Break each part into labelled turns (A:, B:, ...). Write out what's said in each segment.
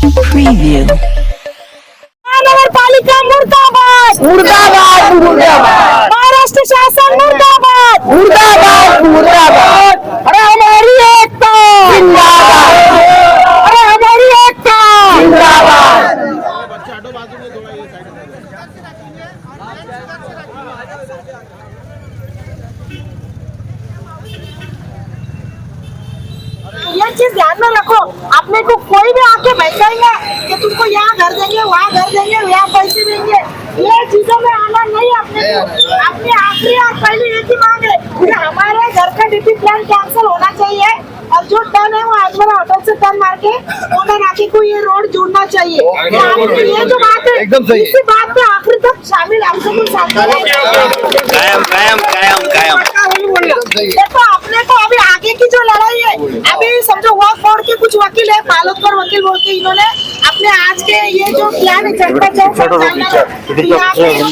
A: Preview.
B: नगर पालिका मुर्दाबाद
C: मुर्दाबाद मुर्दाबाद
B: महाराष्ट्र शासन मुर्दाबाद
C: मुर्दाबाद मुर्दाबाद। अरे हमारी एकता जिंदाबाद, अरे हमारी एकता जिंदाबाद।
B: ये चीज ध्यान में रखो, अपने को कोई भी आके बैठाएगा कि तुमको यहाँ घर देंगे, वहाँ घर देंगे, यहाँ पैसे देंगे, ये चीजों में आना नहीं। अपने को अपनी आखिरी और पहली एक ही मांग है कि हमारे घर का डीपी प्लान कैंसिल होना चाहिए और जो टर्न है वो आज मेरा होटल से टर्न मार के ओनर आके को ये रोड जोड़ना चाहिए। ये जो बात है इसी बात पे आखिरी तक शामिल हम सब देखो। अपने को अभी आगे की जो लड़ाई है, अभी समझो वॉक बोर्ड के कुछ वकील है, पालोदकर वकील बोल के इन्होंने अपने आज के ये जो प्लान है जनता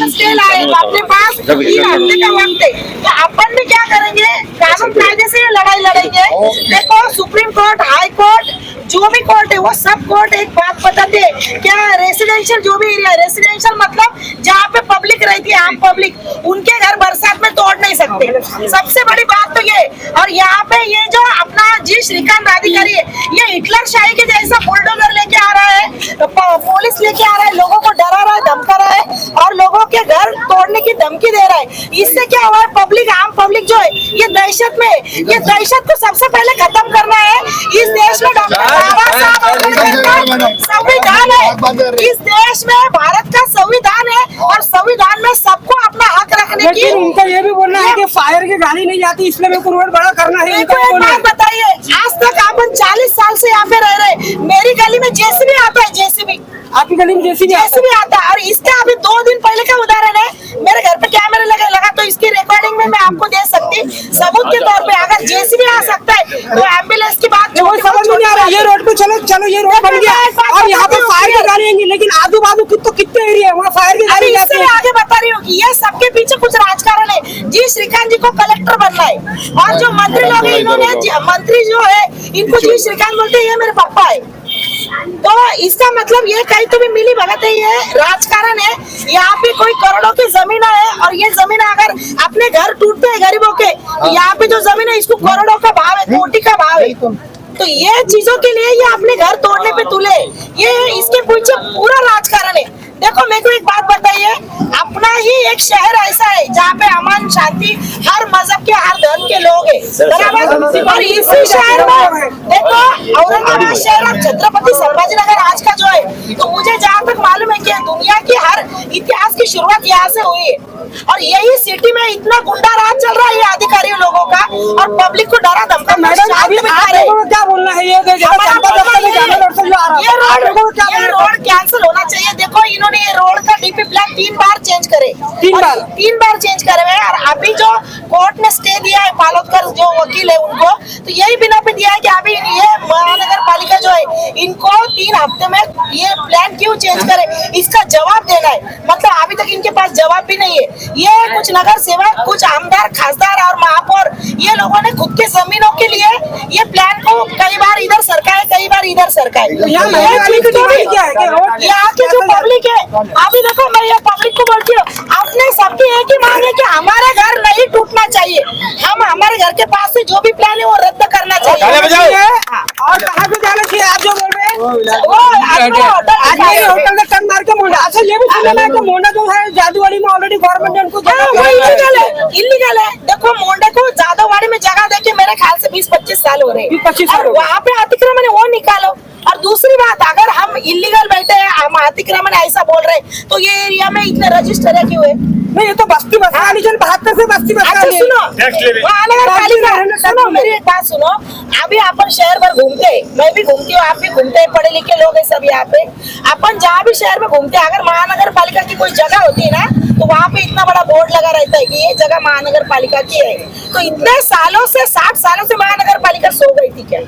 B: स्टे लाए अपने पास 3 हफ्ते का वक्त है। तो अपन भी क्या करेंगे, कानून कायदे से ये लड़ाई लड़ेंगे। देखो सुप्रीम कोर्ट, हाई कोर्ट, जो भी कोर्ट है वो सब कोर्ट एक बात बताते हैं, क्या रेसिडेंशियल जो भी एरिया, रेसिडेंशियल मतलब जहाँ पे पब्लिक रहती है, आम पब्लिक, उनके घर बरसात में तोड़ नहीं सकते। सबसे बड़ी बात तो ये। और यहाँ पे ये जो अपना जी श्रीकांत अधिकारी है, ये हिटलर शाही के जैसा बुलडोजर लेके आ रहा है, पुलिस लेके आ रहा है, लोगों को डरा रहा है, धमका रहा है और लोगों के घर तोड़ने की धमकी दे रहा है। इससे क्या हुआ है, पब्लिक, आम पब्लिक जो है ये दहशत में, ये दहशत को सबसे पहले खत्म करना है। इस देश में डॉक्टर बाबा साहब अम्बेडकर का संविधान है, इस देश में भारत का संविधान है और संविधान में सबको अपना हक रखने की।
C: उनका ये भी बोलना है कि फायर की गाड़ी नहीं जाती, इसलिए मेरे को रोड बड़ा करना है।
B: एक बात बताइए, आज तक अपन 40 साल से यहाँ पे रह रहे, मेरी गली में जेसीबी आता है, जेसीबी
C: आपकी गली में जेसीबी
B: आता है। और इसका अभी 2 दिन पहले का उदाहरण है, मेरे घर पे कैमरे लगा तो इसकी रिकॉर्डिंग में मैं आपको दे सकती सबूत के तौर पे। अगर जेसीबी आ सकता है तो एम्बुलेंस की बात
C: समझ में नहीं आ रहा। ये रोड पे चलो ये रोड बन गया और यहाँ पे फायर की गाड़ी आएंगी, लेकिन आजू बाजू कितने एरिया है वहाँ फायर की गाड़ी जाती है।
B: आगे बता रही हूँ कि ये सबके पीछे कुछ राजकारण है। जी श्रीकांत जी को कलेक्टर बनना है और जो मंत्री लोग हैं, इन्होंने मंत्री जो है इनको जी श्रीकांत बोलते हैं, ये मेरे पापा है। तो इसका मतलब ये कहीं तो भी मिली भगत है, ये राजकारण है। यहाँ पे कोई करोड़ों की जमीन है और ये जमीन अगर अपने घर टूटते हैं गरीबों के, यहाँ पे जो जमीन है इसको करोड़ों का भाव है, कोटि का भाव है। तो ये चीजों के लिए ये अपने घर तोड़ने पे तुले, ये इसके पीछे पूरा राजकारण है। देखो मेरे को एक बात बताइए, अपना ही एक शहर ऐसा है जहाँ पे अमन शांति, हर मजहब के, हर धर्म के लोग हैं, बराबर। और इसी शहर में देखो औरंगाबाद शहर और छत्रपति संभाजीनगर आज का जो है, तो मुझे जहाँ तक मालूम है कि दुनिया की हर इतिहास की शुरुआत यहाँ से हुई है। और यही सिटी में इतना गुंडा राज चल रहा है ये अधिकारियों लोगों का और पब्लिक को डरा धमका।
C: क्या बोलना है ये
B: रोड कैंसिल होना चाहिए। देखो इन्होंने ये रोड का डीपी प्लान 3 बार चेंज करे, 3 बार चेंज करे हुए। और अभी जो कोर्ट ने स्टे दिया है, पालोदकर जो वकील है उनको, तो यही बिना पे दिया है कि अभी ये महानगर पालिका जो है इनको 3 हफ्ते में ये प्लान क्यों चेंज करे, इसका जवाब देना है। मतलब अभी तक इनके पास जवाब भी नहीं है। ये कुछ नगर सेवक, कुछ आमदार, खासदार और महापौर, ये लोगों ने खुद के जमीनों के लिए ये प्लान को कई बार इधर सरकाए, कई बार इधर सरकाए। यहाँ की जो पब्लिक है, अभी देखो मैं ये पब्लिक को बोलती हूँ, अपने सबकी एक ही मांग है कि हमारा घर नहीं टूटना चाहिए, हम हमारे घर के पास से जो भी प्लान है वो रद्द करना चाहिए।
C: और कहाँ पे जाना चाहिए आप जो बोल रहे हैं? होटल में टर्न मार के मोंडा। अच्छा ये भी सुना है कि मोंडा जो है जादूवाड़ी में ऑलरेडी गवर्नमेंट ने उनको
B: इलीगल है। देखो मोंडे को जादूवाड़ी में जगह देके मेरे ख्याल से 20-25 साल हो रहे हैं,
C: 25 साल
B: वहाँ पे अतिक्रमण है वो निकालो। और दूसरी बात, अगर हम इलीगल बैठे हैं, हम अतिक्रमण ऐसा बोल रहे हैं, तो ये एरिया में इतने रजिस्टर है क्यों है?
C: नहीं ये तो बस्ती बसाली जन 72 से बस्ती बसाली।
B: सुनो मेरी एक बात सुनो, अभी अपन शहर भर घूमते हैं, मैं भी घूमती हूँ, आप भी घूमते हैं, पढ़े लिखे लोग हैं सब यहाँ पे। अपन जहाँ भी शहर में घूमते हैं, अगर महानगर पालिका की कोई जगह होती है ना, तो वहाँ पे इतना बड़ा बोर्ड लगा रहता है कि ये जगह महानगर पालिका की है। तो इतने सालों से, 60 सालों से महानगर पालिका सो गई थी क्या?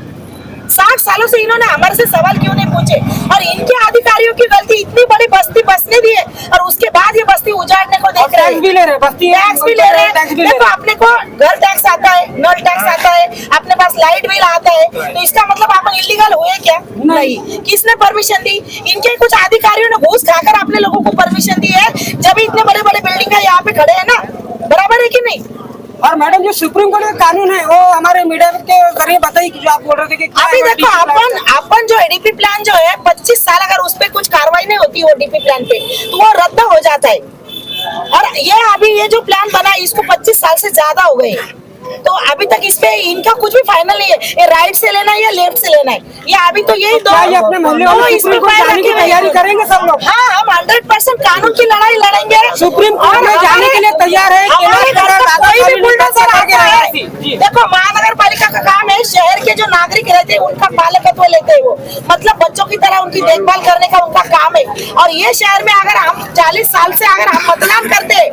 B: 60 सालों से इन्होंने हमारे से सवाल क्यों नहीं पूछे? और इनके अधिकारियों की गलती, इतनी बड़ी बस्ती बसने दी है और उसके बाद ये बस्ती उजाड़ने को देखा।
C: टैक्स भी ले रहे हैं, बस्ती
B: टैक्स भी ले रहे हैं।
C: टैक्स भी ले
B: देखो
C: रहे हैं।
B: अपने को घर टैक्स आता है, नल टैक्स आता है, अपने पास लाइट बिल आता है, तो इसका मतलब अपन इलीगल हुए क्या? नहीं। किसने परमिशन दी? इनके कुछ अधिकारियों ने घूस खाकर अपने लोगों को परमिशन दी है, जब इतने बड़े बड़े बिल्डिंग का यहाँ पे खड़े हैं ना, बराबर है कि नहीं?
C: और मैडम जो सुप्रीम कोर्ट का कानून है वो हमारे मीडिया के जरिए बताइए कि जो आप बोल रहे थे कि क्या
B: अभी
C: है
B: देखो
C: DP प्लान?
B: अपन जो एडीपी प्लान जो है 25 साल अगर उस पे कुछ कार्रवाई नहीं होती वो डीपी प्लान पे, तो वो रद्द हो जाता है। और ये अभी ये जो प्लान बना है इसको 25 साल से ज्यादा हो गए, तो अभी तक इस पे इनका कुछ भी फाइनल नहीं है, ये राइट से लेना है या लेफ्ट से लेना है, ये अभी तो यही दो
C: क्या ये अपने मोहल्ले
B: दोनों
C: वाले
B: इसमें
C: सुप्रीम कोर्ट
B: पैर
C: जाने की
B: रखे हुए हैं।
C: तैयारी करेंगे सब लोग?
B: हाँ, हम 100% कानून की लड़ाई लड़ेंगे।
C: सुप्रीम कोर्ट में जाने के लिए तैयार है।
B: हमारे घर तक कोई भी बुलडोजर आता है।
C: जी।
B: देखो महानगर पालिका का काम है शहर के जो नागरिक रहते हैं उनका पालकत्व लेते हैं, वो मतलब बच्चों की तरह उनकी देखभाल करने का उनका काम है। और ये शहर में अगर हम 40 साल से अगर हम मतदान करते,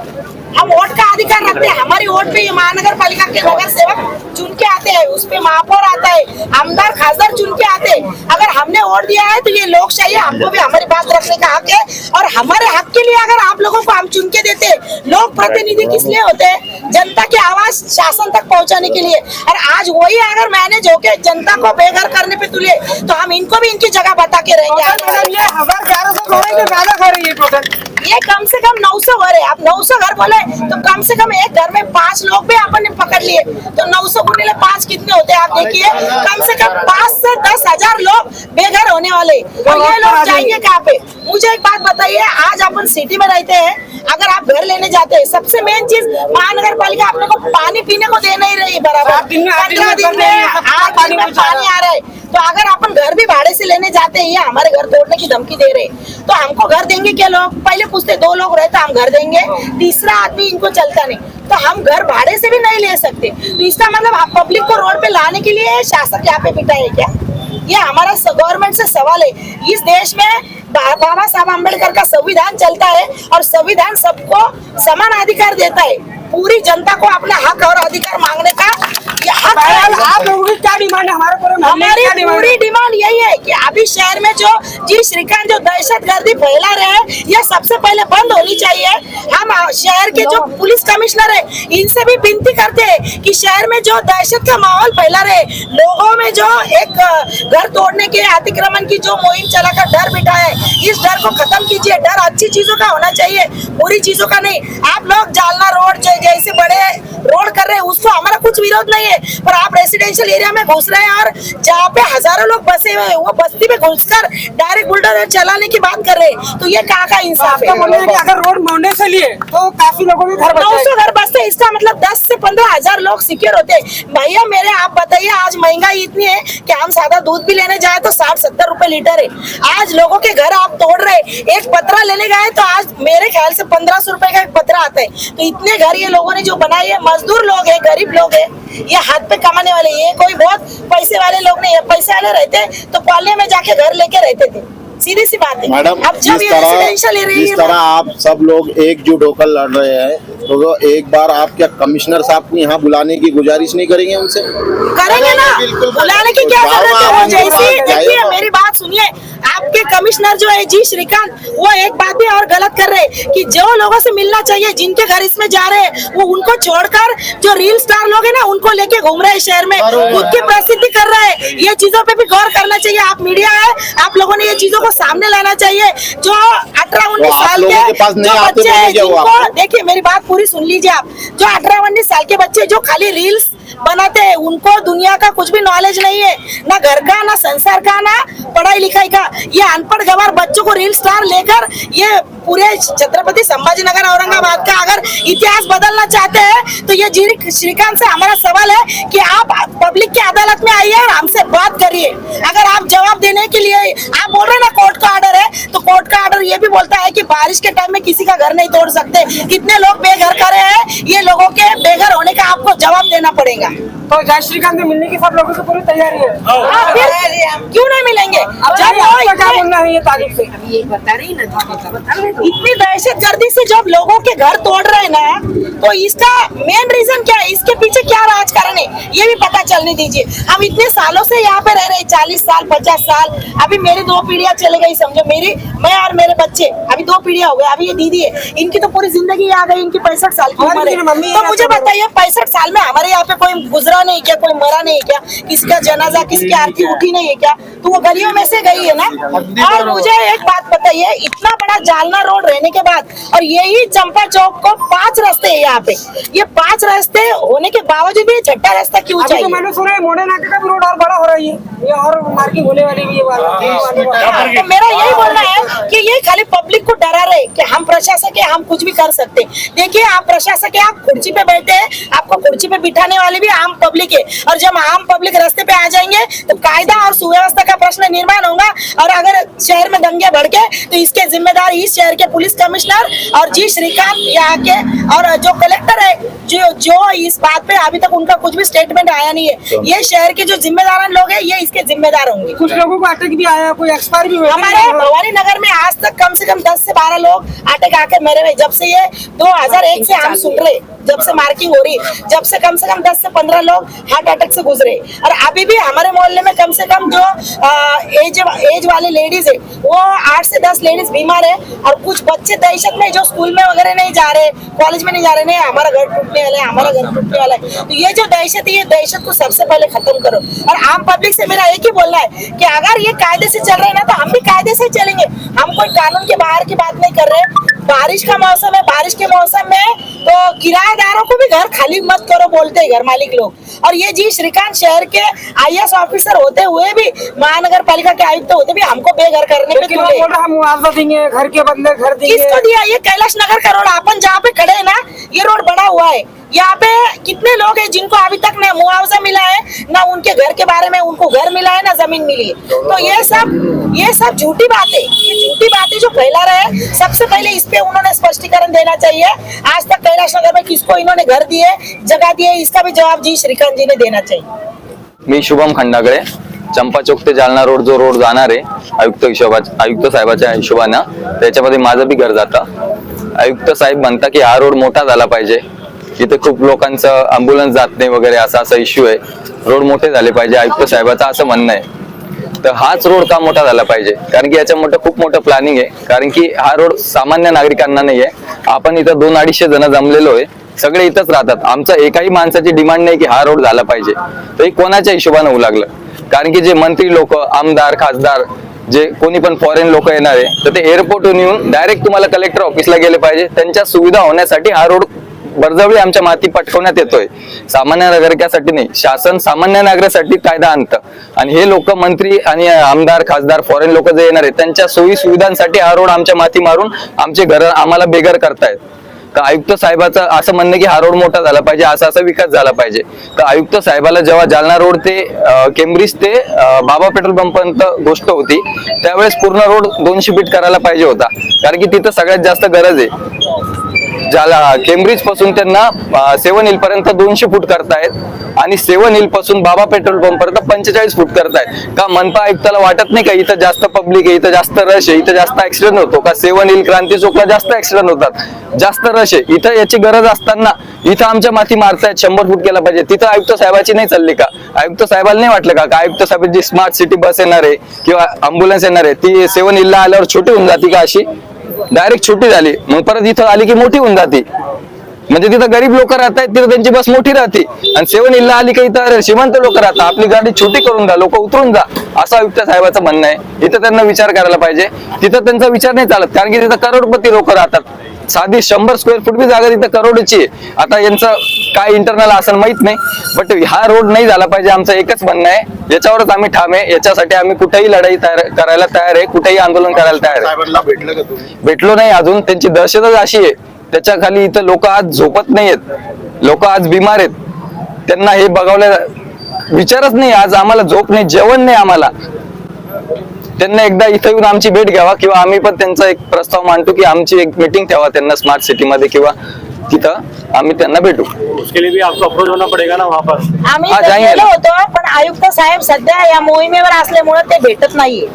B: हम वोट का अधिकार रखते हैं, हमारी वोट पे ये महानगर पालिका के नगर सेवक चुन के आते हैं, उस पे महापौर आता है, आमदार खासदार चुन के आते हैं। अगर हमने वोट दिया है तो ये लोकशाही है, हमको भी हमारी बात रखने का हक है। और हमारे हक के लिए अगर आप लोगों को हम चुन के देते, लोक प्रतिनिधि किस लिए होते हैं? जनता की आवाज शासन तक पहुंचाने के लिए। और आज वही अगर मैनेज होके जनता को बेघर करने पे तुले, तो हम इनको भी इनकी जगह बता के रहेंगे।
C: मैडम ये 1100 करोड़ से ज्यादा खा रही है टोटल।
B: ये कम से कम 900 घर है। आप 900 घर बोले तो कम से कम एक घर में 5 लोग भी अपन ने पकड़ लिए, तो 900 गुणिले 5 कितने होते हैं आप देखिए। कम से कम 5 से 10 हजार लोग बेघर होने वाले, और ये लोग जाएंगे कहाँ पे? मुझे एक बात बताइए, आज अपन सिटी में रहते हैं, अगर आप घर लेने जाते हैं, सबसे मेन चीज महानगर पालिका अपने को पानी पीने को दे नहीं रही बराबर। 15 दिन में 8 दिन में पानी आ रहा है, तो अगर अपन घर भी भाड़े से लेने जाते हैं या हमारे घर तोड़ने की धमकी दे रहे, तो हमको घर देंगे क्या? लोग पहले पूछते 2 लोग रहे तो हम घर देंगे, तीसरा आदमी इनको चलता नहीं, तो हम घर भाड़े से भी नहीं ले सकते। तो इसका मतलब आप पब्लिक को रोड पे लाने के लिए शासक यहाँ पे बिठाए क्या? ये हमारा गवर्नमेंट से सवाल है। इस देश में बाबा साहब अम्बेडकर का संविधान चलता है, और संविधान सबको समान अधिकार देता है, पूरी जनता को अपना हक और अधिकार मांगने का ये हक है।
C: आप लोगों की क्या डिमांड है?
B: हमारी पूरी डिमांड यही है कि अभी शहर में जो जी श्रीकांत जो दहशतगर्दी फैला रहे हैं, ये सबसे पहले बंद होनी चाहिए। हम शहर के जो पुलिस कमिश्नर है इनसे भी विनती करते हैं कि शहर में जो दहशत का माहौल फैला रहे, लोगों में जो एक घर तोड़ने के अतिक्रमण की जो मुहिम चलाकर डर बिठाया है, इस डर को खत्म कीजिए। डर अच्छी चीजों का होना चाहिए, बुरी चीजों का नहीं। आप लोग जालना रोड जैसे बड़े रोड कर रहे हैं, उसको हमारा कुछ विरोध नहीं है, पर आप रेसिडेंशियल एरिया में घुस रहे हैं, और जहाँ पे हजारों लोग बसे हुए हैं वो बस्ती में घुसकर डायरेक्ट बुलडोजर चलाने की बात कर रहे हैं, तो ये कहाँ का इंसाफ है?
C: बोल रहे हैं कि अगर रोड मोड़ने से लिए तो काफी लोगों के घर
B: 900 घर बसते हैं, इसका मतलब 10 से 15 हजार लोग सिक्योर होते हैं। भैया मेरे आप बताइए, आज महंगाई इतनी है कि हम सादा दूध भी लेने जाए तो 60-70 रुपए लीटर है। आज लोगों के घर आप तोड़ रहे, एक पतरा लेने गए तो आज मेरे ख्याल से 1500 रुपए का एक पतरा आता है। तो इतने घर ये लोगों ने जो बनाए है, मजदूर लोग है, गरीब लोग है, ये हाथ पे कमाने वाले, ये कोई बहुत पैसे वाले लोग नहीं है। पैसे वाले रहते तो पाले में जाके घर लेके रहते थे, सीधी सी बात है।
A: मैडम
B: अब जब
A: जिस तरह आप सब लोग एकजुट होकर लड़ रहे हैं, तो एक बार आप क्या कमिश्नर साहब को यहाँ बुलाने की गुजारिश नहीं करेंगे उनसे?
B: करेंगे ना, बुलाने की क्या जरूरत है? वो जैसी देखिए मेरी बात सुनिए, आपके कमिश्नर जो है जी श्रीकांत, वो एक बात भी और गलत कर रहे हैं कि जो लोगों से मिलना चाहिए, जिनके घर इसमें जा रहे हैं, वो उनको छोड़कर जो रील स्टार लोग हैं ना, उनको लेके घूम रहे हैं शहर में, खुद की प्रसिद्धि कर रहे हैं। ये चीजों पे भी गौर करना चाहिए। आप मीडिया है, आप लोगों ने ये चीजों को सामने लाना चाहिए। जो 18-19 साल के जो बच्चे हैं, जिनको देखिए मेरी बात पूरी सुन लीजिए आप, जो 18-19 साल के बच्चे जो खाली रील्स बनाते हैं, उनको दुनिया का कुछ भी नॉलेज नहीं है, ना घर का, ना संसार का, ना पढ़ाई लिखाई का। ये अनपढ़ गवार बच्चों को रील स्टार लेकर ये पूरे छत्रपति संभाजीनगर औरंगाबाद का अगर इतिहास बदलना चाहते हैं, तो ये जी श्रीकांत से हमारा सवाल है कि आप पब्लिक की अदालत में आइए और हमसे बात करिए। अगर आप जवाब देने के लिए आप बोल रहे हैं ना कोर्ट का ऑर्डर है, तो कोर्ट का ऑर्डर ये भी बोलता है कि बारिश के टाइम में किसी का घर नहीं तोड़ सकते। कितने लोग बेघर करे हैं, ये लोगों के बेघर होने का आपको जवाब देना पड़ेगा।
C: तो जय श्रीकांत से मिलने की सब लोगों की पूरी तैयारी है।
B: फिर क्यों नहीं मिलेंगे? जब
C: आपका क्या बोलना है ये तारीख से?
B: इतनी दहशतगर्दी से जब लोगों के घर तोड़ रहे हैं ना, तो इसका मेन रीजन क्या है? इसके पीछे क्या राजकारण है, ये भी पता चलने दीजिए। हम इतने सालों से यहाँ पे रह रहे हैं, 40 साल 50 साल, अभी मेरी 2 पीढ़ियां चले गई समझो, मैं और मेरे बच्चे, अभी 2 पीढ़ियां हो गए, अभी ये दीदी है, इनकी तो पूरी जिंदगी आ गई, इनकी 65 साल की उम्र है। तो मुझे बताइए 65 साल में हमारे यहाँ पे कोई गुजरा नहीं क्या, कोई मरा नहीं क्या, किसका जनाजा किसकी आरती उठी नहीं है क्या? तो वो गलियों में से गई है ना। और मुझे एक बात बताइए, इतना बड़ा जालना रोड रहने के बाद और यही चंपा चौक को 5 रास्ते है यहाँ पे, ये 5 रास्ते होने के बावजूद भी 6ठा रास्ता क्यों
C: अभी
B: चाहिए?
C: तो मैंने सुना है मोड़े नाके का भी रोड और बड़ा हो रहा है, ये और मार्किंग होने वाली भी है
B: तो मेरा यही बोलना है कि ये खाली पब्लिक को डरा रहे कि हम प्रशासक है, हम कुछ भी कर सकते। देखिए आप प्रशासक है, आप कुर्सी पे बैठे हैं, आपको कुर्सी पे बिठाने वाली भी आम पब्लिक है, और जब आम पब्लिक रास्ते पे आ जाएंगे तो कायदा और सुव्यवस्था का प्रश्न निर्माण होगा। और अगर शहर में दंगे भड़के तो इसके जिम्मेदार इस शहर के पुलिस कमिश्नर और जी श्रीकांत यहाँ के, और जो कलेक्टर है, जो इस बात पे अभी तक उनका कुछ भी स्टेटमेंट आया नहीं है। ये शहर के जो जिम्मेदार लोग हैं, ये इसके जिम्मेदार होंगे।
C: कुछ लोगों को अटैक भी आया, कोई एक्सपायर भी हुआ।
B: हमारे भवानी नगर में आज तक कम से कम 10 से 12 लोग अटैक आकर मरे हुए, जब से ये 2001 से हम सुन रहे, जब से मार्किंग हो रही, जब से कम 10 से 15 लोग हार्ट अटैक से गुजरे। और अभी भी हमारे मोहल्ले में कम से कम जो एज वाले लेडीज है, वो 8 से 10 लेडीज बीमार है, और कुछ बच्चे दहशत में जो स्कूल में वगैरह नहीं जा रहे, कॉलेज में नहीं जा रहे, नहीं हमारा घर टूटने वाला है, हमारा घर टूटने वाला है। तो ये जो दहशत है, ये दहशत को सबसे पहले खत्म करो। और आम पब्लिक से मेरा एक ही बोलना है कि अगर ये कायदे से चल रहे हैं ना, तो हम भी कायदे से चलेंगे। हम कोई कानून के बाहर की बात नहीं कर रहे। बारिश का मौसम है, बारिश के मौसम में तो किराएदारों को भी घर खाली मत करो बोलते हैं घर मालिक लोग। और ये जी श्रीकांत शहर के IAS ऑफिसर होते हुए भी, महानगर पालिका के आयुक्त होते भी हमको बेघर करने पे तुले।
C: हम मुआवजा देंगे, घर के बदले घर देंगे।
B: किसको दिया? ये कैलाश नगर का रोड, अपन जहाँ पे खड़े हैं ना, ये रोड बड़ा हुआ है। यहाँ पे कितने लोग हैं जिनको अभी तक ना मुआवजा मिला है, ना उनके घर के बारे में उनको घर मिला है, ना जमीन मिली है। तो ये सब झूठी बातें, ये झूठी बातें जो फैला रहे हैं, सबसे पहले इस पे उन्होंने स्पष्टीकरण देना चाहिए। आज तक कैलाश नगर में किसको इन्होंने घर दिए, जगह दिए, इसका भी जवाब जी श्रीकांत जी ने देना चाहिए।
D: मी शुभम खंडागळे, चंपा चौक ते जालना रोड जो रोड जाणार आहे आयुक्त साहेबाच्या हिशोबानं, त्याच्यामध्ये माझं बी घर जातं। आयुक्त साहेब म्हणतात की हा रोड मोठा झाला पाहिजे, इथे खूप लोकांचं अँब्युलन्स जात नाही वगैरे असा इश्यू आहे, रोड मोठे झाले पाहिजे आयुक्त साहेबाचं असं म्हणणं आहे। तर हाच रोड का मोठा झाला पाहिजे, कारण की याच्या खूप मोठं प्लॅनिंग आहे, कारण की हा रोड सामान्य नागरिकांना नाहीये। आपण इथं 200-250 जण जमलेलो आहे, सगळे इथंच राहतात। आमचं एकाही माणसाची डिमांड नाही की हा रोड झाला पाहिजे, तर कोणाच्या हिशोबाने होऊ लागलं, कारण की जे मंत्री लोक, आमदार, खासदार, जे कोणी पण फॉरेन लोक येणार आहे, तर ते एअरपोर्टहून येऊन डायरेक्ट तुम्हाला कलेक्टर ऑफिसला गेले पाहिजे। त्यांच्या सुविधा होण्यासाठी हा रोड बळजबरी आमच्या माती पटकवण्यात येतोय, सामान्य नागरिकांसाठी नाही। शासन सामान्य नागरिकांसाठी कायदा आणतं, आणि हे लोक मंत्री आणि आमदार, खासदार, फॉरेन लोक जे येणार आहेत, त्यांच्या सोयी सुविधांसाठी हा रोड आमच्या माती मारून आमचे घर आम्हाला बेघर करतायत। का आयुक्त साहेबाचं असं म्हणणं की हा रोड मोठा झाला पाहिजे, असा विकास झाला पाहिजे। तर आयुक्त साहेबाला जेव्हा जालना रोड ते केम्ब्रिज ते बाबा पेट्रोल पंप पर्यंत गोष्ट होती, त्यावेळेस पूर्ण रोड 200 फीट करायला पाहिजे होता, कारण की तिथं सगळ्यात जास्त गरज आहे। ज्याला केम्ब्रिज पासून त्यांना 7 हिल पर्यंत 200 फूट करतायत, आणि 7 हिल पासून बाबा पेट्रोल पंप पर्यंत 45 फूट करतायत। का मनपा आयुक्ताला वाटत नाही का इथं जास्त पब्लिक आहे, इथं जास्त रश आहे, इथं जास्त ऍक्सिडेंट होतो का? 7 हिल क्रांती चौकला जास्त ऍक्सिडेंट होतात, जास्त रश आहे, इथं याची गरज असताना इथं आमच्या माती मारतायत। 100 फूट केला पाहिजे, तिथं आयुक्त साहेबाची नाही चालली का? आयुक्त साहेबाला नाही वाटलं का आयुक्त साहेबांची स्मार्ट सिटी बस येणार आहे किंवा अँब्युलन्स येणार आहे, ती 7 हिलला आल्यावर छोटी होऊन जाते का? अशी डायरेक्ट छोटी झाली, मग परत इथं आली की मोठी होऊन जाते। म्हणजे तिथं गरीब लोक राहतात, तिथं त्यांची बस मोठी राहते, आणि 7 हिलला आली की इथं श्रीमंत लोक राहतात, आपली गाडी छोटी करून जा, लोक उतरून जा, असं आयुक्त साहेबाचं म्हणणं आहे। इथं त्यांना विचार करायला पाहिजे, तिथं त्यांचा विचार नाही चालत, कारण की तिथं करोडपती लोक राहतात। साधी 100 स्क्वेअर फूट बी जागा तिथं करोडची आहे। आता यांचं काय इंटरनल असं माहित नाही, बट हा रोड नाही झाला पाहिजे, आमचं एकच म्हणणं आहे, याच्यावरच आम्ही ठाम आहे। याच्यासाठी आम्ही कुठेही लढाई करायला तयार आहे, कुठेही आंदोलन करायला तयार आहे। भेटलो नाही अजून, त्यांची दहशतच अशी आहे, त्याच्या खाली इथं लोक आज झोपत नाहीयेत, लोक आज बिमार आहेत, त्यांना हे बघावलं विचारच नाही, आज आम्हाला झोप नाही, जेवण नाही आम्हाला। त्यांना एकदा इथं येऊन आमची भेट घ्यावा, किंवा आम्ही पण त्यांचा एक प्रस्ताव मांडतो की आमची एक मीटिंग ठेवा त्यांना स्मार्ट सिटी मध्ये, किंवा तिथं आम्ही त्यांना भेटू।
E: उसके लिए भी आपको अप्रोच होना पड़ेगा ना वहाँ पर।
B: आम्ही गेलो होतो, पण आयुक्त साहेब सध्या या मोहिमेवर असल्यामुळे ते भेटत नाहीये।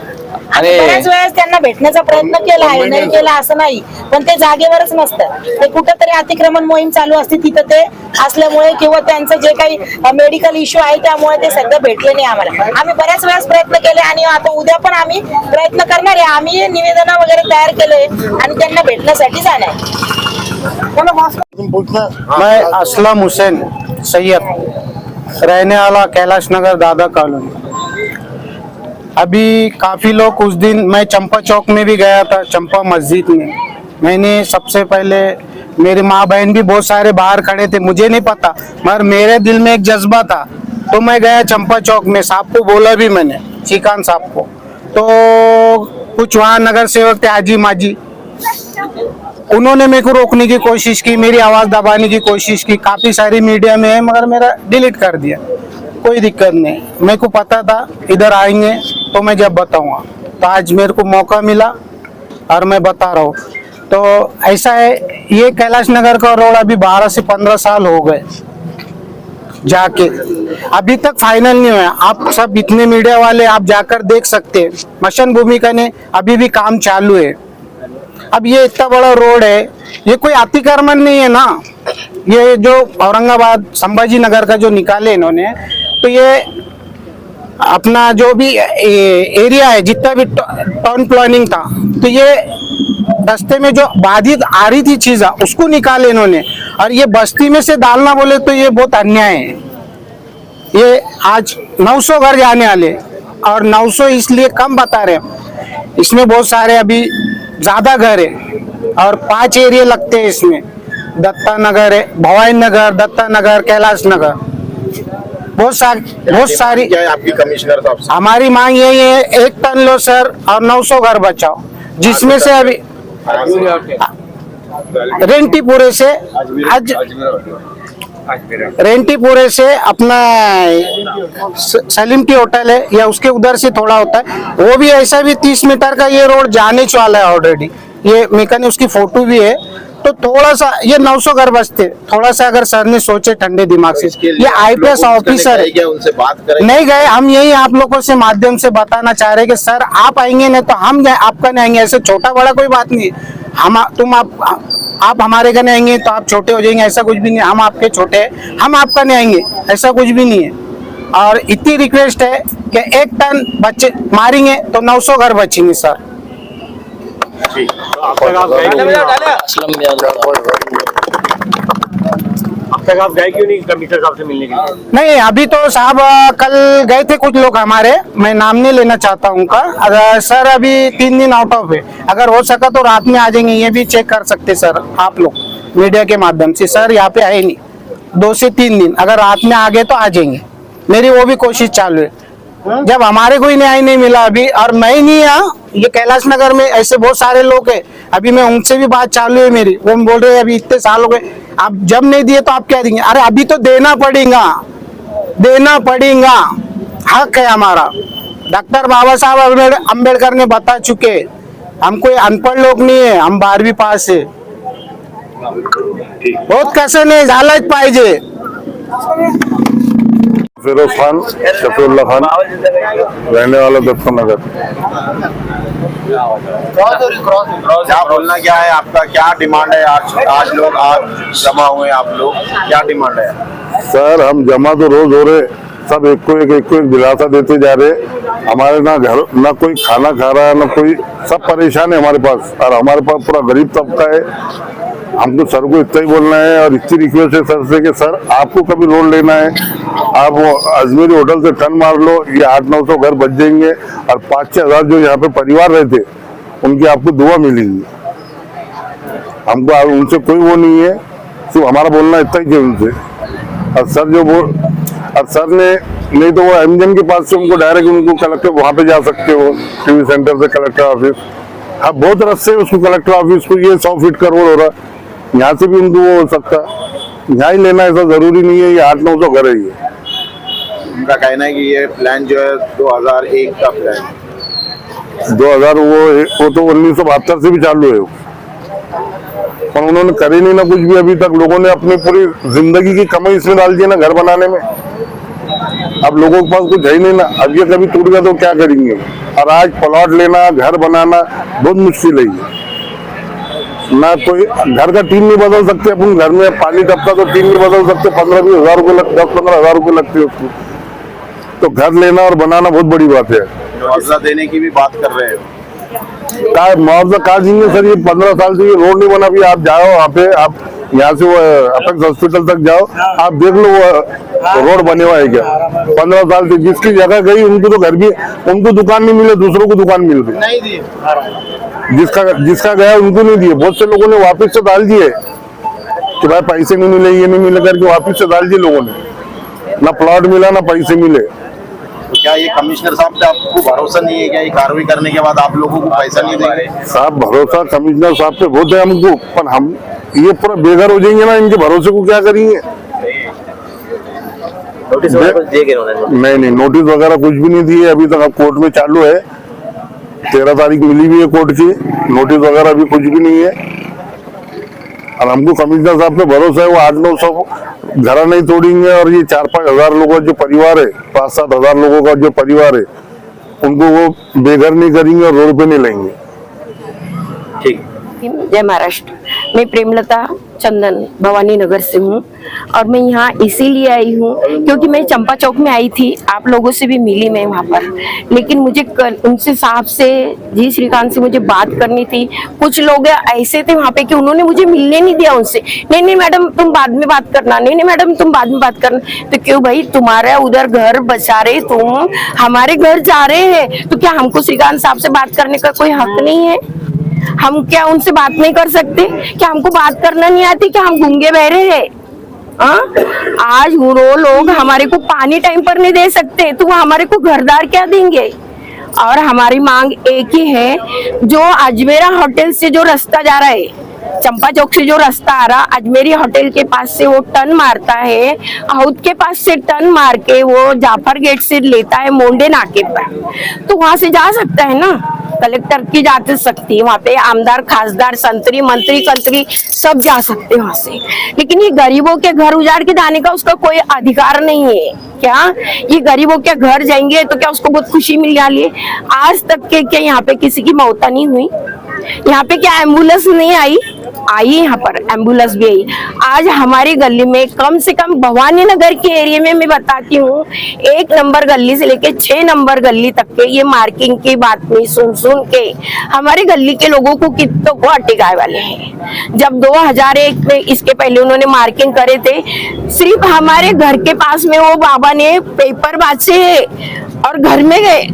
D: आणि
B: बऱ्याच वेळेस त्यांना भेटण्याचा प्रयत्न केला आहे, नाही केला असं नाही, पण ते जागेवरच नसतं. ते कुठंतरी अतिक्रमण मोहीम चालू असते, तिथं ते असल्यामुळे किंवा त्यांचं जे काही मेडिकल इश्यू आहे त्यामुळे ते सध्या भेटले नाही आम्हाला. आम्ही बऱ्याच वेळेस प्रयत्न केले आणि आता उद्या पण आम्ही प्रयत्न करणार आहे. आम्ही निवेदन वगैरे तयार केले आणि त्यांना भेटण्यासाठी जाणार.
F: मैं असलम हुसैन सैयद, रहने वाला कैलाश नगर दादा कॉलोनी। अभी काफ़ी लोग उस दिन मैं चंपा चौक में भी गया था, चंपा मस्जिद में। मैंने सबसे पहले मेरी माँ बहन भी बहुत सारे बाहर खड़े थे, मुझे नहीं पता, मगर मेरे दिल में एक जज्बा था, तो मैं गया चंपा चौक में। साहब को बोला भी मैंने, श्रीकांत साहब को, तो कुछ वहाँ नगर सेवक थे हाजी माजी, उन्होंने मेरे को रोकने की कोशिश की, मेरी आवाज़ दबाने की कोशिश की, काफ़ी सारी मीडिया में है, मगर मेरा डिलीट कर दिया। कोई दिक्कत नहीं, मेरे को पता था इधर आएंगे तो मैं जब बताऊंगा, तो आज मेरे को मौका मिला और मैं बता रहा हूँ। तो ऐसा है, ये कैलाश नगर का रोड अभी 12 से 15 साल हो गए जाके, अभी तक फाइनल नहीं हुआ। आप सब इतने मीडिया वाले आप जाकर देख सकते हैं, मशन भूमिका ने अभी भी काम चालू है। अब ये इतना बड़ा रोड है, ये कोई अतिक्रमण नहीं है ना, ये जो औरंगाबाद संभाजी नगर का जो निकाले इन्होंने, तो ये अपना जो भी एरिया है, जितना भी टाउन प्लानिंग था, तो ये रास्ते में जो बाधित आ रही थी चीज़ा उसको निकाले इन्होंने, और ये बस्ती में से डालना बोले तो ये बहुत अन्याय है। ये आज 900 घर जाने वाले, और 900 इसलिए कम बता रहे हैं, इसमें बहुत सारे अभी ज्यादा घर है, और 5 एरिया लगते हैं इसमें, दत्ता नगर है, भवानी नगर, दत्ता नगर, कैलाश नगर, बहुत सारी।
A: क्या है आपकी कमिश्नर साहब से?
F: हमारी मांग यही है, 1 टन लो सर और 900 घर बचाओ, जिसमें से अभी रेंटीपुरे से रेंटीपुरे से अपना सलीम की होटल है या उसके उधर से थोड़ा होता है, वो भी ऐसा भी 30 मीटर का ये रोड जाने वाला है ऑलरेडी। ये मेका ने उसकी फोटो भी है, तो थोड़ा सा ये 900 घर बचते, थोड़ा सा अगर सर ने सोचे ठंडे दिमाग से। ये आईपीएस ऑफिसर है,
A: उनसे बात करें?
F: नहीं गए, हम यही आप लोगों से माध्यम से बताना चाह रहे हैं कि सर आप आएंगे नहीं तो हम आपका नहीं आएंगे। ऐसे छोटा बड़ा कोई बात नहीं है, आप हमारे घर नहीं आएंगे तो आप छोटे हो जाएंगे, ऐसा कुछ भी नहीं। हम आपके छोटे हैं, हम आपका नहीं आएंगे, ऐसा कुछ भी नहीं है। और इतनी रिक्वेस्ट है कि 1 टन बच्चे मारेंगे तो 900 घर बचेंगे सर।
E: अब तक आप गए क्यों नहीं कमिश्नर साहब से मिलने के लिए?
F: नहीं, अभी तो साहब कल गए थे कुछ लोग हमारे, मैं नाम नहीं लेना चाहता हूँ उनका। अगर सर अभी 3 दिन आउट ऑफ है, अगर हो सका तो रात में आ जाएंगे, ये भी चेक कर सकते सर आप लोग मीडिया के माध्यम से। सर यहाँ पे आए नहीं 2 से 3 दिन, अगर रात में आ गए तो आ जाएंगे, मेरी वो भी कोशिश चालू है। जब हमारे कोई न्याय नहीं मिला अभी, और मैं ही नहीं यहाँ, ये कैलाश नगर में ऐसे बहुत सारे लोग हैं, अभी मैं उनसे भी बात चालू है मेरी, वो बोल रहे हैं अभी इतने साल हो गए, आप जब नहीं दिए तो आप क्या देंगे? अरे अभी तो देना पड़ेगा, देना पड़ेगा, हक है हमारा। डॉक्टर बाबा साहब अम्बेडकर ने बता चुके, हम कोई अनपढ़ लोग नहीं है, हम 12वीं पास है। बहुत कसं नाही, झालंच पाहिजे।
G: फिरोज खान, शफीउल्लाह खान, रहने वाला दत्ता नगर।
A: क्या बोलना क्या है आपका, क्या डिमांड है? आज लोग आज जमा हुए, आप लोग क्या डिमांड है?
G: सर हम जमा तो रोज हो रहे, सब एक को एक दिलासा देते जा रहे। हमारे ना घर ना कोई खाना खा रहा है, ना कोई, सब परेशान है हमारे पास, और हमारे पास पूरा गरीब तबका है। हमको सर को इतना ही बोलना है, और इतनी रिक्वेस्ट है सर से कि सर आपको कभी लोन लेना है, आप वो अजमेरी होटल से टन मार लो, ये 800-900 घर बच जाएंगे, और 5-6 हजार जो यहाँ पे परिवार रहते उनकी आपको दुआ मिलेगी। हमको उनसे कोई वो नहीं है, सिर्फ हमारा बोलना इतना ही है उनसे। और सर जो बोल, और सर ने नहीं तो वो एमजीएम के पास से उनको डायरेक्ट उनको कलेक्टर वहाँ पे जा सकते हो, टीवी सेंटर से कलेक्टर ऑफिस, हाँ बहुत रस्ते है उसको कलेक्टर ऑफिस को, ये 100 फीट का रोड हो रहा, यहाँ से भी उनको वो हो सकता, यहाँ ही लेना ऐसा जरूरी नहीं है, ये 800-900 घर है। ये
A: उनका कहना है कि ये प्लान जो है 2001 का प्लान है।
G: 2000 वो तो 1972 से भी चालू है, पर उन्होंने करे नहीं ना कुछ भी अभी तक। लोगों ने अपनी पूरी जिंदगी की कमाई इसमें डाल दी ना घर बनाने में। अब लोगों के पास कुछ है ही नहीं ना, अब ये कभी टूट गया तो क्या करेंगे। और आज प्लॉट लेना, घर बनाना बहुत मुश्किल है। ना कोई घर का टीन नहीं बदल सकते, अपन घर में पानी टपका तो टीन नहीं बदल सकते, 15-20 हजार रुपये 10-15 हजार रुपये लगते हैं उसको। तो घर लेना और बनाना बहुत बड़ी बात है।
A: मुआवजा देने की भी बात कर रहे हो,
G: मुआवजा कहा देंगे सर, ये 15 साल से ये रोड नहीं बना। भी आप जाओ वहाँ पे, आप यहाँ से वो अपेक्स हॉस्पिटल तक जाओ, आप देख लो वो रोड बने हुआ है क्या। 15 साल से जिसकी जगह गई उनको तो घर भी, उनको दुकान नहीं मिले, दूसरों को दुकान मिल गई।
A: नहीं दिए,
G: जिसका गया उनको नहीं दिए। बहुत से लोगों ने वापस से डाल दिए कि भाई पैसे नहीं मिले, ये नहीं मिले करके वापस से डाल दिए लोगों ने। ना प्लॉट मिला ना पैसे मिले।
A: तो क्या ये कमिश्नर साहब पे आपको भरोसा नहीं है क्या? ये कार्रवाई करने के बाद आप लोगों को पैसा नहीं देंगे?
G: साहब भरोसा कमिश्नर साहब पे बहुत है हमको, पर हम ये पूरा बेघर हो जाएंगे ना, इनके भरोसे को क्या करेंगे।
E: नोटिस दिए गए उन्होंने?
G: नहीं, नोटिस वगैरह कुछ भी नहीं दिए अभी तक। अब कोर्ट में चालू है, 13 तारीख मिली भी है कोर्ट की, नोटिस वगैरह अभी कुछ भी नहीं है। और हमको कमिश्नर साहब पे भरोसा है, वो 800-900 घर नहीं तोड़ेंगे। और ये 4-5 हजार लोगों का जो परिवार है, 5-7 हजार लोगों का जो परिवार है, उनको वो बेघर नहीं करेंगे और रोड पे नहीं लाएंगे।
E: ठीक।
H: जय महाराष्ट्र। मैं प्रेमलता चंदन भवानी नगर से हूँ और मैं यहाँ इसीलिए आई हूँ क्योंकि मैं चंपा चौक में आई थी, आप लोगों से भी मिली मैं वहाँ पर, लेकिन मुझे उनसे साहब से, जी श्रीकांत से मुझे बात करनी थी। कुछ लोग ऐसे थे वहाँ पे कि उन्होंने मुझे मिलने नहीं दिया उनसे। नहीं मैडम तुम बाद में बात करना, नहीं मैडम तुम बाद में बात करना। तो क्यों भाई, तुम्हारा उधर घर बचा रहे, तुम हमारे घर जा रहे हैं, तो क्या हमको श्रीकांत साहब से बात करने का कोई हक नहीं है? हम क्या उनसे बात नहीं कर सकते? क्या हमको बात करना नहीं आती? क्या हम गूंगे बहरे हैं? आज वो लोग हमारे को पानी टाइम पर नहीं दे सकते, तो वो हमारे को घरदार क्या देंगे? और हमारी मांग एक ही है, जो अजमेरा होटल से जो रास्ता जा रहा है, चंपा चौक से जो रास्ता आ रहा, अजमेरी होटल के पास से वो टर्न मारता है, हाउद के पास से टर्न मार के वो जाफर गेट से लेता है मोंडे नाके पर, तो वहां से जा सकता है ना। कलेक्टर की जा सकती है, वहाँ पे आमदार, खासदार, संतरी, मंत्री, कंत्री सब जा सकते हैं वहां से। लेकिन ये गरीबों के घर उजाड़ के जाने का उसका कोई अधिकार नहीं है क्या? ये गरीबों के घर जाएंगे तो क्या उसको बहुत खुशी मिल रही है? आज तक के क्या यहाँ पे किसी की मौत नहीं हुई? यहाँ पे क्या एम्बुलेंस नहीं आई? यहाँ पर एम्बुलेंस भी आई। आज हमारी गली में कम से कम भवानी नगर के एरिया में मैं बताती हूँ, 1 नंबर गली से लेके 6 नंबर गली तक के ये मार्किंग की बात नहीं सुन के हमारी गली के लोगों को कितनों को अटकाए वाले हैं। जब 2001 में इसके पहले उन्होंने मार्किंग करे थे, सिर्फ हमारे घर के पास में वो बाबा ने पेपर बांचे और घर में गए,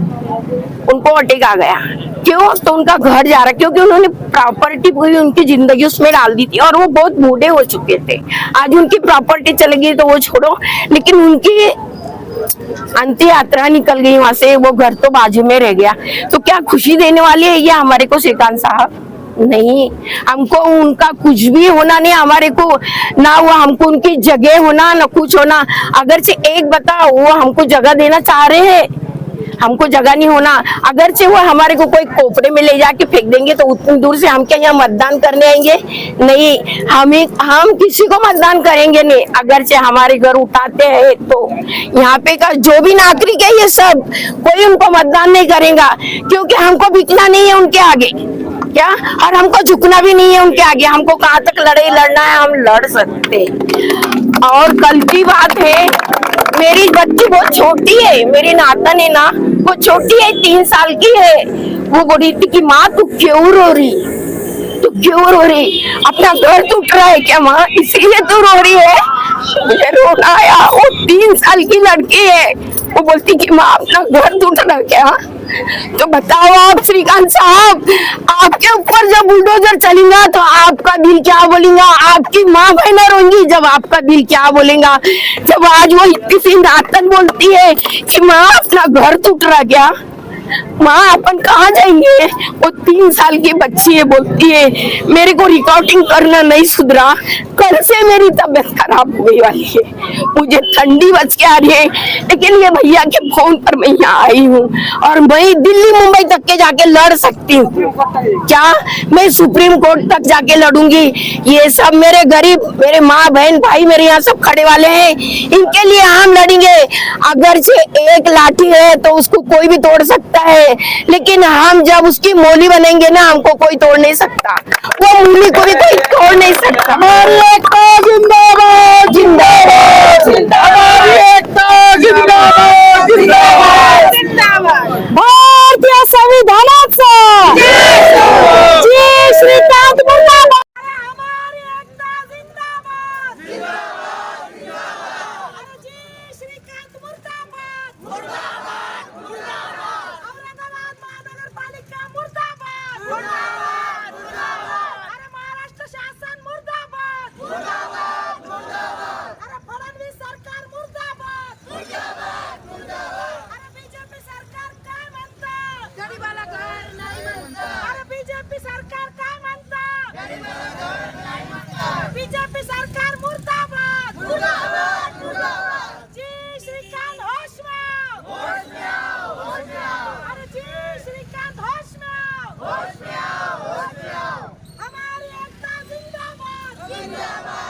H: उनको अटैक आ गया। क्यों? तो उनका घर जा रहा, क्योंकि उन्होंने प्रॉपर्टी पूरी उनकी जिंदगी उसमें डाल दी थी और वो बहुत बूढ़े हो चुके थे। आज उनकी प्रॉपर्टी चली गई तो वो छोड़ो, लेकिन उनकी अंतिम यात्रा निकल गई वहां से, वो घर तो बाजू में रह गया। तो क्या खुशी देने वाली है ये हमारे को श्रीकांत साहब? नहीं, हमको उनका कुछ भी होना नहीं, हमारे को ना वो हमको उनकी जगह होना ना कुछ होना। अगर से एक बताओ, वो हमको जगह देना चाह रहे हैं, हमको जगह नहीं होना। अगर से वो हमारे को कोई कोपड़े में ले जाके फेंक देंगे तो उतनी दूर से हम क्या यहाँ मतदान करने आएंगे? नहीं, हम किसी को मतदान करेंगे नहीं। अगर से हमारे घर उठाते हैं तो यहाँ पे का जो भी नागरिक है ये सब कोई उनको मतदान नहीं करेगा, क्योंकि हमको बिकना नहीं है उनके आगे क्या, और हमको झुकना भी नहीं है उनके आगे। हमको कहाँ तक लड़ना है हम लड़ सकते। और कल की बात है, मेरी बच्ची बहुत छोटी है, मेरी नातन है ना, वो छोटी है, 3 साल की है। वो बोली थी कि माँ तू क्यों रो रही, तू क्यों रो रही? अपना घर टूट रहा है क्या माँ, इसीलिए तू रो रही है? मुझे रोना आया। वो 3 साल की लड़की है, वो बोलती कि माँ अपना घर टूट रहा क्या? तो बताओ आप श्रीकांत साहब, आपके ऊपर जब बुलडोजर चलेगा तो आपका दिल क्या बोलेगा? आपकी माँ बहन रोएंगी जब आपका दिल क्या बोलेगा? जब आज वो इतनी सी नातन बोलती है कि माँ अपना घर टूट रहा क्या, माँ अपन कहाँ जाएंगे? वो 3 साल की बच्ची है, बोलती है मेरे को रिकॉर्डिंग करना नहीं सुधरा, कल से मेरी तबीयत खराब हो गई वाली है, मुझे ठंडी बच के आ रही है। लेकिन ये भैया के फोन पर मैं यहाँ आई हूँ और मैं दिल्ली मुंबई तक के जाके लड़ सकती हूँ। क्या मैं सुप्रीम कोर्ट तक जाके लड़ूंगी? ये सब मेरे गरीब, मेरे माँ बहन भाई मेरे यहाँ सब खड़े वाले हैं, इनके लिए हम लड़ेंगे। अगर से एक लाठी है तो उसको कोई भी तोड़ सकता है, लेकिन हम जब उसकी मूली बनेंगे ना, हमको कोई तोड़ नहीं सकता, वो मूली को भी कोई तोड़ नहीं सकता। जिंदाबाद जिंदाबाद जिंदाबाद जिंदाबाद जिंदाबाद जिंदाबाद भारतीय संविधानाचा जय श्रीकांत मुर्दाबाद।
B: हमारी एकता जिंदाबाद जिंदाबाद जिंदाबाद। अरे जय श्रीकांत मुर्दाबाद मुर्दाबाद मुर्दाबाद। औरंगाबाद महानगरपालिका मुर्दाबाद मुर्दाबाद मुर्दाबाद। अरे महाराष्ट्र शासन मुर्दाबाद मुर्दाबाद मुर्दाबाद। अरे फडणवीस सरकार मुर्दाबाद मुर्दाबाद मुर्दाबाद। अरे बीजेपी सरकार काय म्हणतं? गरीबाला घर नाही म्हणतं। अरे बीजेपी सरकार काय म्हणतं? गरीबाला घर नाही म्हणतं। बीजेपी सरकार मुर्दाबाद मुर्दाबाद मुर्दाबाद। जय श्रीकांत होश में होश में आओ होश में आओ। अरे जय श्रीकांत होश में आओ होश में आओ होश में आओ। हमारी एकता जिंदाबाद जिंदाबाद